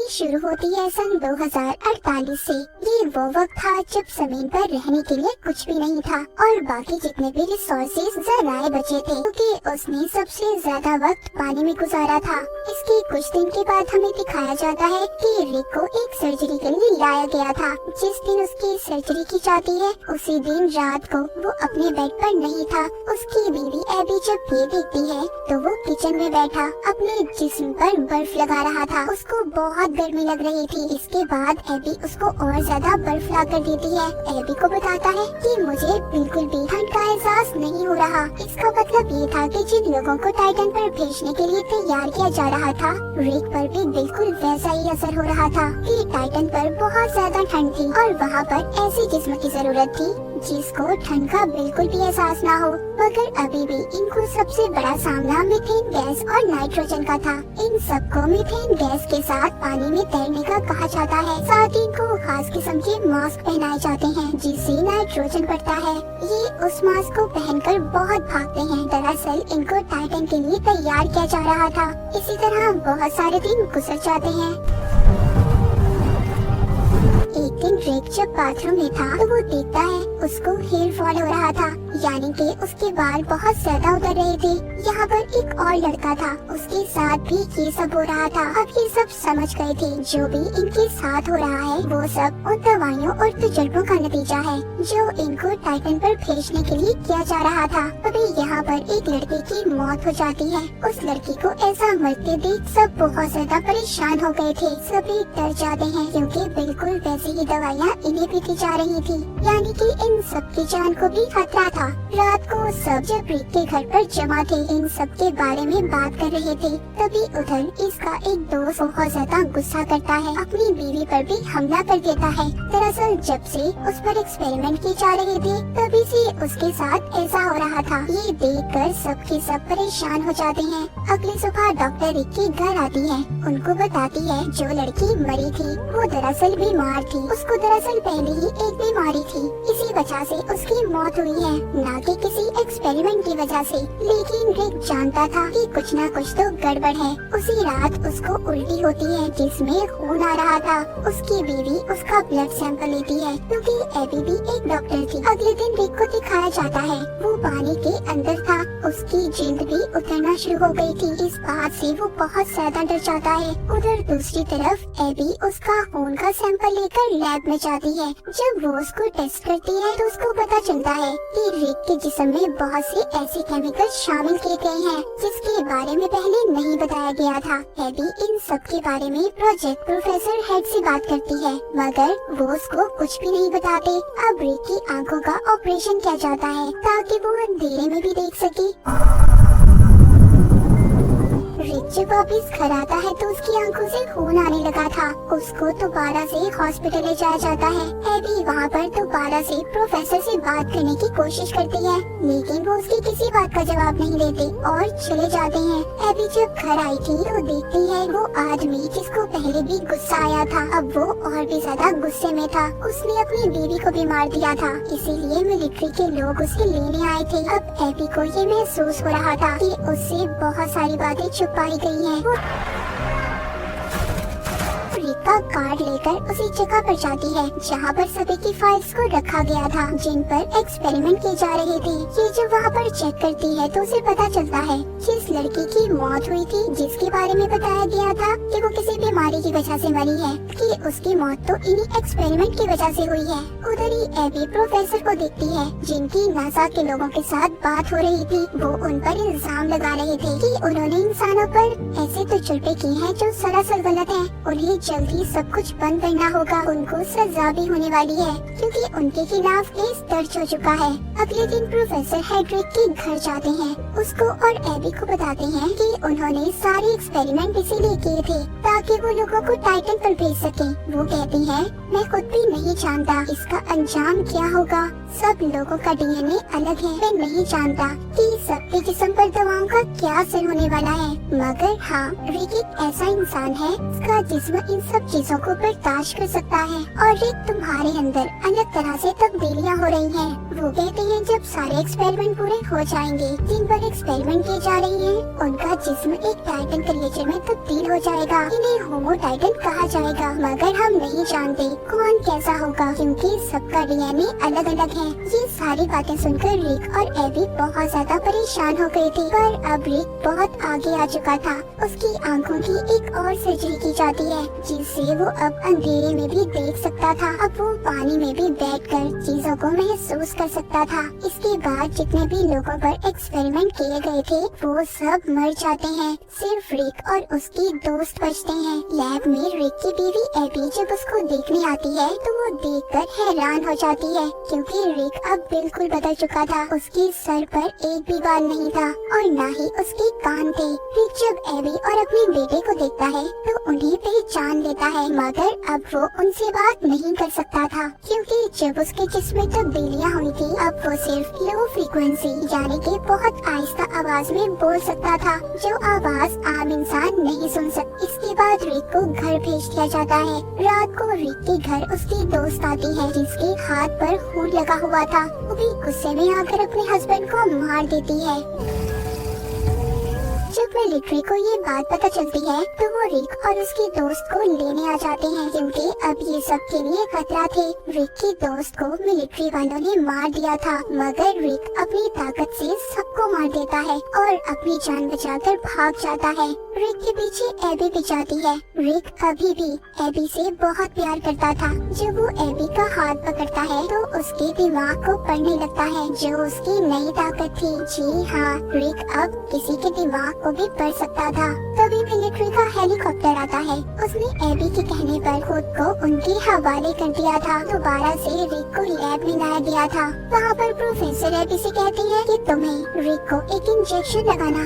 कहानी शुरू होती है सन 2048 से। ये वो वक्त था जब जमीन पर रहने के लिए कुछ भी नहीं था और बाकी जितने भी रिसोर्सेज जराए बचे थे, क्योंकि उसने सबसे ज्यादा वक्त पानी में गुजारा था। इसके कुछ दिन के बाद हमें दिखाया जाता है कि रिक को एक सर्जरी के लिए लाया गया था। जिस दिन उसकी सर्जरी की जाती है उसी दिन रात को वो अपने बेड पर नहीं था। उसकी बीवी एबी जब ये देखती है तो वो किचन में बैठा अपने जिस्म पर बर्फ लगा रहा था। उसको बहुत गर्मी लग रही थी। इसके बाद एबी उसको और ज्यादा बर्फ ला कर देती है। एबी को बताता है कि मुझे बिल्कुल भी ठंड का एहसास नहीं हो रहा। इसका मतलब ये था कि जिन लोगों को टाइटन पर भेजने के लिए तैयार किया जा रहा था, रिक पर भी बिल्कुल वैसा ही असर हो रहा था कि टाइटन पर बहुत ज्यादा ठंड थी और वहाँ पर ऐसे जिस्म की जरूरत थी जिसको ठंड का बिल्कुल भी एहसास ना हो। मगर अभी भी इनको सबसे बड़ा सामना मीथेन गैस और नाइट्रोजन का था। इन सबको मीथेन गैस के साथ पानी में तैरने का कहा जाता है। साथ ही इनको खास किस्म के मास्क पहनाए जाते हैं जिससे नाइट्रोजन बढ़ता है। ये उस मास्क को पहनकर बहुत भागते हैं। दरअसल इनको टाइटन के लिए तैयार किया जा रहा था। इसी तरह बहुत सारे दिन गुजर जाते हैं। एक दिन रिक जब बाथरूम में था तो वो देखता है उसको हेयर फॉल हो रहा था, यानी कि उसके बाल बहुत ज्यादा उतर रहे थे। यहाँ पर एक और लड़का था, उसके साथ भी ये सब हो रहा था। अब ये सब समझ गए थे जो भी इनके साथ हो रहा है वो सब उन दवाइयों और तजुर्बों का नतीजा है जो इनको टाइटन पर भेजने के लिए किया जा रहा था। अभी यहाँ पर एक लड़के की मौत हो जाती है। उस लड़की को ऐसा मरते देख सब बहुत ज्यादा परेशान हो गए थे। सभी डर जाते हैं क्योंकि बिल्कुल वैसी ही दवाइयाँ इन्हें भी दी जा रही थी, यानी कि इन सबकी जान को भी खतरा था। रात को सब जब रिक के घर पर जमा थे इन सब के बारे में बात कर रहे थे, तभी उधर इसका एक दोस्त बहुत ज्यादा गुस्सा करता है, अपनी बीवी पर भी हमला कर देता है। दरअसल जब से उस पर एक्सपेरिमेंट की जा रही थी तभी से उसके साथ ऐसा हो रहा था। ये देखकर सबके सब परेशान हो जाते हैं। अगली सुबह डॉक्टर रिक के घर आती है, उनको बताती है जो लड़की मरी थी वो दरअसल बीमार थी। उसको दरअसल पहले ही एक बीमारी थी, इसी वजह से उसकी मौत हुई है, न कि किसी एक्सपेरिमेंट की वजह से। लेकिन रिक जानता था कि कुछ न कुछ तो गड़बड़ है। उसी रात उसको उल्टी होती है जिसमें खून आ रहा था। उसकी बीवी उसका ब्लड सैंपल लेती है क्योंकि एबी भी एक डॉक्टर थी। अगले दिन रिक को दिखाया जाता है वो पानी के अंदर था। उसकी जिंद भी उतरना शुरू हो गई थी। इस बात से वो बहुत ज्यादा डर जाता है। उधर दूसरी तरफ एबी उसका खून का सैंपल लेकर लैब में जाती है। जब वो उसको टेस्ट करती है तो उसको पता चलता है कि रिक के जिस्म में बहुत से ऐसे केमिकल शामिल किए गए हैं जिसके बारे में पहले नहीं बताया गया था। एबी इन सब के बारे में प्रोजेक्ट प्रोफेसर हेड से बात करती है, मगर वो उसको कुछ भी नहीं बताते। अब रिक की आंखों का ऑपरेशन किया जाता है ताकि वो अंधेरे में भी देख सके। रिक जब वापिस घर आता है तो उसकी आंखों से खून आने लगा था। उसको दोबारा से हॉस्पिटल ले जाया जाता है। एबी वहाँ पर दोबारा से प्रोफेसर से बात करने की कोशिश करती है, लेकिन वो उसकी किसी बात का जवाब नहीं देते और चले जाते हैं। एबी जब घर आई थी तो देखती है वो आदमी जिसको पहले भी गुस्सा आया था अब वो और भी ज्यादा गुस्से में था। उसने अपनी बीवी को भी मार दिया था, इसीलिए मिलिट्री के लोग उसे लेने आए थे। अब एबी को ये महसूस हो रहा था कि उससे बहुत सारी बातें छुपाई गई हैं। वो रिक का कार्ड लेकर उसी जगह पर जाती है जहाँ पर सभी की फाइल्स को रखा गया था जिन पर एक्सपेरिमेंट किए जा रहे थे। ये जब वहाँ पर चेक करती है तो उसे पता चलता है जिस लड़की की मौत हुई थी जिसके बारे में बताया गया था कि वो किसी बीमारी की वजह से मरी है, कि उसकी मौत तो इन्हीं एक्सपेरिमेंट की वजह से हुई है। उधर ही एबी प्रोफेसर को देखती है जिनकी नासा के लोगों के साथ बात हो रही थी। वो उन पर इल्जाम लगा रहे थे कि उन्होंने इंसानों पर ऐसे तजुर्बे किए हैं जो सरासर गलत है। उन्हें जल्दी सब कुछ बंद करना होगा। उनको सजा भी होने वाली है क्योंकि उनके खिलाफ केस दर्ज हो चुका है। अगले दिन प्रोफेसर हेड्रिक के घर जाते हैं, उसको और एबी को बताते हैं कि उन्होंने सारे एक्सपेरिमेंट इसीलिए किए थे ताकि वो लोगों को टाइटन पर भेज सके। वो कहती है मैं खुद भी नहीं जानता इसका अंजाम क्या होगा। सब लोगों का डीएनए अलग है। मैं नहीं जानता कि सबके जिस्म पर दवाओं का क्या असर होने वाला है, मगर हाँ रिक एक ऐसा इंसान है जिसका जिस्म इन सब चीजों को बर्दाश्त कर सकता है। और रिक तुम्हारे अंदर अलग तरह से तब्दीलियाँ हो रही हैं। वो कहते हैं जब सारे एक्सपेरिमेंट पूरे हो जाएंगे, जिन पर एक्सपेरिमेंट की जा रही है, उनका जिस्म एक टाइटन क्रिएचर में तब्दील हो जाएगा। इन्हें होमो टाइटन कहा जाएगा, मगर हम नहीं जानते कौन कैसा होगा क्योंकि सबका डीएनए अलग अलग है। ये सारी बातें सुनकर रिक और एबी बहुत ज्यादा परेशान हो गए थे, पर अब रिक बहुत आगे आ चुका था। उसकी आंखों की एक और सर्जरी की जाती है, जिससे वो अब अंधेरे में भी देख सकता था। अब वो पानी में भी बैठकर चीजों को महसूस कर सकता था। इसके बाद जितने भी लोगों पर एक्सपेरिमेंट किए गए थे, वो सब मर जाते हैं। सिर्फ रिक और उसकी दोस्त बचते हैं। लैब में रिक की बीवी एबी जब उसको देखने आती है, तो वो देखकर हैरान हो जाती है, क्योंकि रिक अब बिल्कुल बदल चुका था। उसके सर पर एक भी बाल नहीं था और न ही उसके कान थे। रिक जब एबी और अपने बेटे को देखता है, तो उन्हें पहचान लेता है, मगर अब वो उनसे बात नहीं कर सकता था, क्योंकि जब उसके जिस्म में तब्दीलियां हुई थी, अब वो सिर्फ लो फ्रीक्वेंसी यानी कि बहुत आहिस्ता आवाज में बोल सकता था, जो आवाज आम इंसान नहीं सुन सकता। इसके बाद रिक को घर भेज दिया जाता है। रात को रिक के घर उसकी दोस्त आती है, जिसके हाथ पर खून लगा हुआ था। वो भी गुस्से में आकर अपने हस्बैंड को मार देती है। जब मिलिट्री को ये बात पता चलती है, तो वो रिक और उसकी दोस्त को लेने आ जाते हैं, क्योंकि अब ये सबके लिए खतरा थे। रिक की दोस्त को मिलिट्री वालों ने मार दिया था, मगर रिक अपनी ताकत से सबको मार देता है और अपनी जान बचाकर भाग जाता है। रिक के पीछे एबी भी जाती है। रिक अभी भी एबी से बहुत प्यार करता था। जब वो एबी का हाथ पकड़ता है, तो उसके दिमाग को पढ़ने लगता है, जो उसकी नई ताकत थी। जी हाँ, रिक अब किसी के दिमाग को भी पढ़ सकता था। तभी मिलिट्री का हेलीकॉप्टर आता है। उसने एबी के कहने पर खुद को उनके हवाले कर दिया था। दोबारा से रिक को लैब में लाया गया था। वहाँ पर प्रोफेसर एबी से कहती है कि तुम्हें रिक को एक इंजेक्शन लगाना होगा।